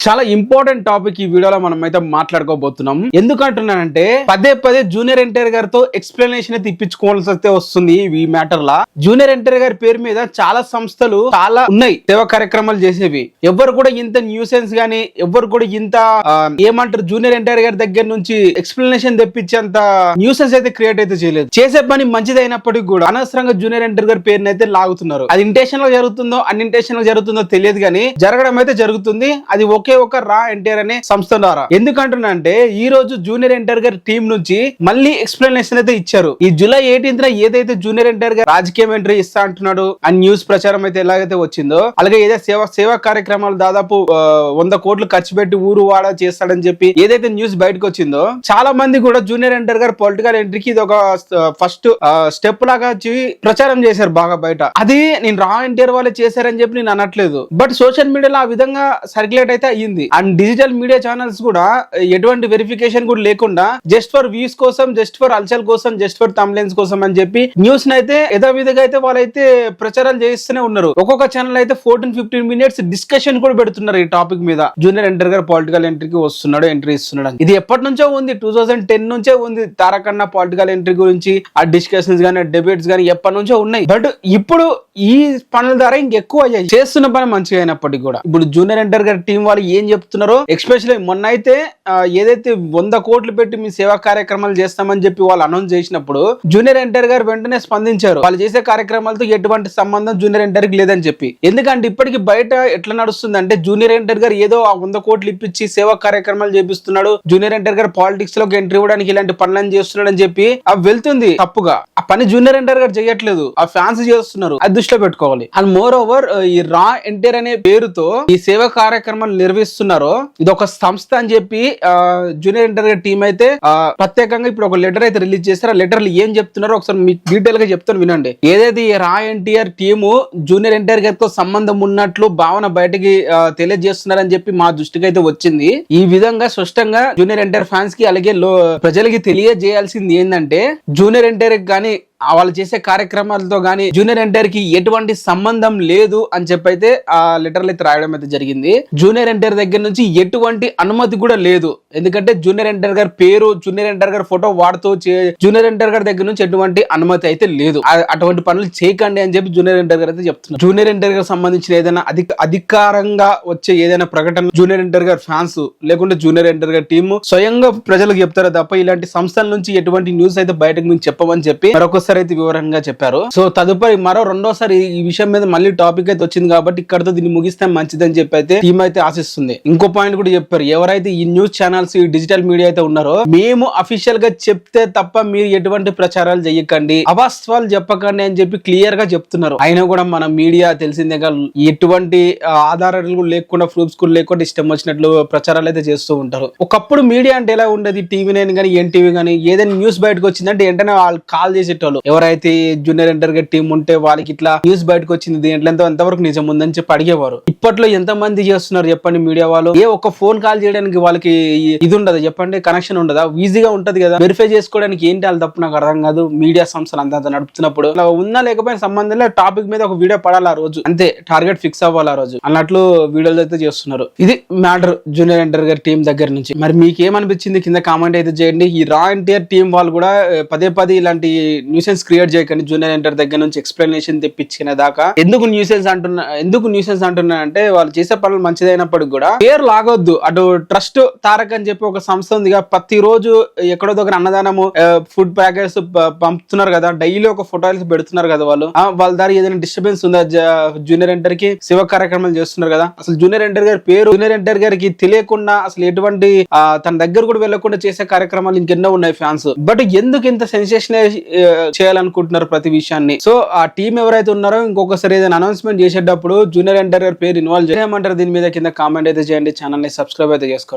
చాలా important topic ఈ వీడియోలో మనం అయితే మాట్లాడుకోబోతున్నాం. ఎందుకంటున్నానంటే పదే పదే జూనియర్ ఎన్టీఆర్ గారితో ఎక్స్ప్లెనేషన్ అయితే ఇప్పించుకోవాల్సి అయితే వస్తుంది ఈ మ్యాటర్ లా. జూనియర్ ఎన్టీఆర్ గారి పేరు మీద చాలా సంస్థలు చాలా ఉన్నాయి సేవా కార్యక్రమాలు చేసేవి. ఎవరు కూడా ఇంత న్యూసెన్స్ గానీ ఎవరు కూడా ఇంత ఏమంటారు జూనియర్ ఎన్టీఆర్ గారి దగ్గర నుంచి ఎక్స్ప్లెనేషన్ తెప్పించేంత న్యూసెన్స్ అయితే క్రియేట్ అయితే చేయలేదు. చేసే పని మంచిది అయినప్పటికీ కూడా అనవసరంగా జూనియర్ ఎన్టీఆర్ గారి పేరుని అయితే లాగుతున్నారు. అది ఇంటెన్షన్ లో జరుగుతుందో అన్ఇంటెన్షన్ లో జరుగుతుందో తెలియదు కానీ జరగడం అయితే జరుగుతుంది. అది ఒకే ఒక రా ఎన్టీఆర్ అనే సంస్థ ద్వారా. ఎందుకంటున్నా అంటే ఈ రోజు జూనియర్ ఎన్టీఆర్ గారి టీం నుంచి మళ్ళీ ఎక్స్ప్లెనేషన్ అయితే ఇచ్చారు. ఈ జూలై 18న ఏదైతే జూనియర్ ఎన్టీఆర్ గారు రాజకీయం ఎంట్రీ ఇస్తా అంటున్నాడు ఆ న్యూస్ ప్రచారం అయితే ఎలాగైతే వచ్చిందో, అలాగే ఏదైతే సేవా కార్యక్రమాలు దాదాపు 100 కోట్లు ఖర్చు పెట్టి ఊరు వాడ చేస్తాడని చెప్పి ఏదైతే న్యూస్ బయటకు వచ్చిందో, చాలా మంది కూడా జూనియర్ ఎన్టీఆర్ గారు పొలిటికల్ ఎంట్రీకి ఇది ఒక ఫస్ట్ స్టెప్ లాగా ప్రచారం చేశారు బాగా బయట. అది నేను రా ఎన్టీఆర్ వాళ్ళే చేశారని చెప్పి నేను అనట్లేదు, బట్ సోషల్ మీడియాలో ఆ విధంగా సర్క్యులేట్ అయితే అయ్యింది. అండ్ డిజిటల్ మీడియా ఛానల్స్ కూడా ఎటువంటి వెరిఫికేషన్ కూడా లేకుండా జస్ట్ ఫర్ వ్యూస్ కోసం, జస్ట్ ఫర్ అల్చల్ కోసం, జస్ట్ ఫర్ తమ్లైన్స్ కోసం అని చెప్పి న్యూస్ అయితే యథావిధిగా అయితే వాళ్ళైతే ప్రచారాలు చేస్తూనే ఉన్నారు. ఒక్కొక్క ఛానల్ అయితే 14-15 మినిట్స్ డిస్కషన్ కూడా పెడుతున్నారు ఈ టాపిక్ మీద. జూనియర్ ఎన్టీఆర్ గారు పొలిటికల్ ఎంట్రీకి వస్తున్నాడు, ఎంట్రీ ఇస్తున్నాడు. ఇది ఎప్పటి నుంచో ఉంది, 2010 నుంచే ఉంది. తారకన్న పొలిటికల్ ఎంట్రీ గురించి ఆ డిస్కషన్స్ గానీ డిబేట్స్ గానీ ఎప్పటి నుంచో ఉన్నాయి. బట్ ఇప్పుడు ఈ పనుల ద్వారా ఇంకెక్కువ అయ్యాయి. చేస్తున్న పని మంచిగా అయినప్పటికీ కూడా ఇప్పుడు జూనియర్ ఎన్టీఆర్ గారి టీం వాళ్ళు ఏం చెప్తున్నారో, ఎస్పెషల్లీ మొన్న అయితే ఏదైతే 100 కోట్లు పెట్టి మీ సేవా కార్యక్రమాలు చేస్తామని చెప్పి వాళ్ళు అనౌన్స్ చేసినప్పుడు జూనియర్ ఎన్టీఆర్ గారు వెంటనే స్పందించారు. వాళ్ళు చేసే కార్యక్రమాలతో ఎటువంటి సంబంధం జూనియర్ ఎన్టీఆర్ కి లేదని చెప్పి. ఎందుకంటే ఇప్పటికి బయట ఎట్లా నడుస్తుంది అంటే జూనియర్ ఎన్టీఆర్ గారు ఏదో 100 కోట్లు ఇప్పించి సేవా కార్యక్రమాలు చేపిస్తున్నాడు, జూనియర్ ఎన్టీఆర్ గారు పాలిటిక్స్ లోకి ఎంట్రీ ఇవ్వడానికి ఇలాంటి పనులను చేస్తున్నాడు అని చెప్పి అవి వెళ్తుంది తప్పుగా. ఆ పని జూనియర్ ఎన్టీఆర్ గారు చేయట్లేదు, ఆ ఫ్యాన్స్ చేస్తున్నారు. అది దృష్టిలో పెట్టుకోవాలి. అండ్ మోర్ ఓవర్ ఈ రా ఎన్టీఆర్ అనే పేరుతో ఈ సేవా కార్యక్రమాలు నిర్వహిస్తున్నారో ఇది ఒక సంస్థ అని చెప్పి జూనియర్ ఎన్టీఆర్ గారి టీం అయితే ప్రత్యేకంగా ఇప్పుడు ఒక లెటర్ అయితే రిలీజ్ చేస్తారు. ఆ లెటర్ ఏం చెప్తున్నారో ఒకసారి మీకు డీటెయిల్ గా చెప్తాను వినండి. ఏదైతే ఈ రా ఎన్టీఆర్ టీము జూనియర్ ఎన్టీఆర్ గారితో సంబంధం ఉన్నట్లు భావన బయటకి తెలియజేస్తున్నారని చెప్పి మా దృష్టికి అయితే వచ్చింది. ఈ విధంగా స్పష్టంగా జూనియర్ ఎన్టీఆర్ ఫ్యాన్స్ కి అలాగే ప్రజలకి తెలియజేయాల్సింది ఏంటంటే జూనియర్ ఎన్టీఆర్ గానీ వాళ్ళు చేసే కార్యక్రమాలతో గానీ జూనియర్ ఎన్టీఆర్ కి ఎటువంటి సంబంధం లేదు అని చెప్పైతే ఆ లెటర్లు అయితే రాయడం అయితే జరిగింది. జూనియర్ ఎన్టీఆర్ దగ్గర నుంచి ఎటువంటి అనుమతి కూడా లేదు. ఎందుకంటే జూనియర్ ఎన్టీఆర్ గారి పేరు, జూనియర్ ఎన్టీఆర్ గారి ఫోటో వాడుతూ జూనియర్ ఎన్టీఆర్ గారి దగ్గర నుంచి ఎటువంటి అనుమతి అయితే లేదు. అటువంటి పనులు చేయకండి అని చెప్పి జూనియర్ ఎన్టీఆర్ గారు అయితే చెప్తున్నారు. జూనియర్ ఎన్టీఆర్ గారికి సంబంధించిన ఏదైనా అధికారంగా వచ్చే ఏదైనా ప్రకటన జూనియర్ ఎన్టీఆర్ గారి ఫ్యాన్స్ లేకుంటే జూనియర్ ఎన్టీఆర్ గారి టీము స్వయంగా ప్రజలకు చెప్తారు తప్ప ఇలాంటి సంస్థల నుంచి ఎటువంటి న్యూస్ అయితే బయటకు మేము చెప్పమని చెప్పి మరొక అయితే వివరంగా చెప్పారు. సో తదుపరి రెండోసారి ఈ విషయం మీద మళ్ళీ టాపిక్ అయితే వచ్చింది కాబట్టి ఇక్కడతో దీన్ని ముగిస్తే మంచిదని చెప్పి అయితే టీమ్ అయితే ఆశిస్తుంది. ఇంకో పాయింట్ కూడా చెప్పారు, ఎవరైతే ఈ న్యూస్ ఛానల్స్ ఈ డిజిటల్ మీడియా అయితే ఉన్నారో మేము అఫీషియల్ గా చెప్తే తప్ప మీరు ఎటువంటి ప్రచారాలు చేయకండి, అవాస్తవాలు చెప్పకండి అని చెప్పి క్లియర్ గా చెప్తున్నారు. అయినా కూడా మన మీడియా తెలిసిందే ఎటువంటి ఆధారాలు లేకుండా ప్రూఫ్స్ కూడా లేకుండా ఇష్టం వచ్చినట్లు ప్రచారాలు అయితే చేస్తూ ఉంటారు. ఒకప్పుడు మీడియా అంటే ఎలా ఉండేది, టీవీ9 కానీ ఎన్టీవీ కానీ ఏదైనా న్యూస్ బయటకు వచ్చిందంటే వెంటనే వాళ్ళు కాల్ చేసేటోళ్ళు. ఎవరైతే జూనియర్ ఎన్టీఆర్ గారి టీం ఉంటే వాళ్ళకి ఇట్లా న్యూస్ బయటకు వచ్చింది దీంట్లో ఎంతవరకు నిజం ఉందని చెప్పి అడిగేవారు. ఇప్పట్లో ఎంత మంది చేస్తున్నారు చెప్పండి మీడియా వాళ్ళు. ఏ ఒక్క ఫోన్ కాల్ చేయడానికి వాళ్ళకి ఇది ఉండదు చెప్పండి, కనెక్షన్ ఉండదా? ఈజీగా ఉంటది కదా, వెరిఫై చేసుకోవడానికి ఏంటి వాళ్ళు తప్పు నాకు అర్థం కాదు. మీడియా సంస్థలు అంత నడుపుతున్నప్పుడు అలా ఉన్నా లేకపోయినా సంబంధం లేదు, టాపిక్ మీద ఒక వీడియో పడాలి ఆ రోజు, అంతే, టార్గెట్ ఫిక్స్ అవ్వాలి ఆ రోజు అన్నట్లు వీడియోలు అయితే చేస్తున్నారు. ఇది మ్యాటర్ జూనియర్ ఎన్టీఆర్ గారి టీం దగ్గర నుంచి. మరి మీకు ఏమనిపించింది కింద కామెంట్ అయితే చేయండి. ఈ రా ఎన్టీఆర్ టీం వాళ్ళు కూడా పదే ఇలాంటి న్యూసెన్స్ క్రియేట్ చేయకండి. జూనియర్ ఎన్టీఆర్ దగ్గర నుంచి ఎక్స్ప్లెనేషన్ తెప్పించిన దాకా ఎందుకు న్యూసెన్స్ అంటున్నా అంటే వాళ్ళు చేసే పనులు మంచిదైనప్పటికి కూడా పేరు లాగొద్దు. అటు ట్రస్ట్ తారక్ అని చెప్పి ఒక సంస్థ ఉంది, ప్రతి రోజు ఎక్కడో దగ్గర అన్నదానము ఫుడ్ ప్యాకెట్స్ పంపుతున్నారు కదా, డైలీ ఒక ఫోటోలు పెడుతున్నారు కదా వాళ్ళు. వాళ్ళ దారి ఏదైనా డిస్టర్బెన్స్ ఉందా? జూనియర్ ఎన్టీఆర్ కి సేవ కార్యక్రమాలు చేస్తున్నారు కదా, అసలు జూనియర్ ఎన్టీఆర్ గారి పేరు జూనియర్ ఎన్టీఆర్ గారికి తెలియకుండా అసలు ఎటువంటి తన దగ్గర కూడా వెళ్లకుండా చేసే కార్యక్రమాలు ఇంకెన్నో ఉన్నాయి ఫ్యాన్స్. బట్ ఎందుకు ఇంత సెన్సేషన్ చేయాలనుకుంటున్నారు ప్రతి విషయాన్ని? సో ఆ టీం ఎవరైతే ఉన్నారో ఇంకొకసారి ఏదైనా అనౌన్స్మెంట్ చేసేటప్పుడు జూనియర్ ఎన్టీఆర్ గారి పేరు ఇన్వాల్వ్ చేయమంటారు. దీని మీద కింద కామెంట్ అయితే చేయండి, ఛానల్ ని సబ్స్క్రైబ్ అయితే చేసుకోండి.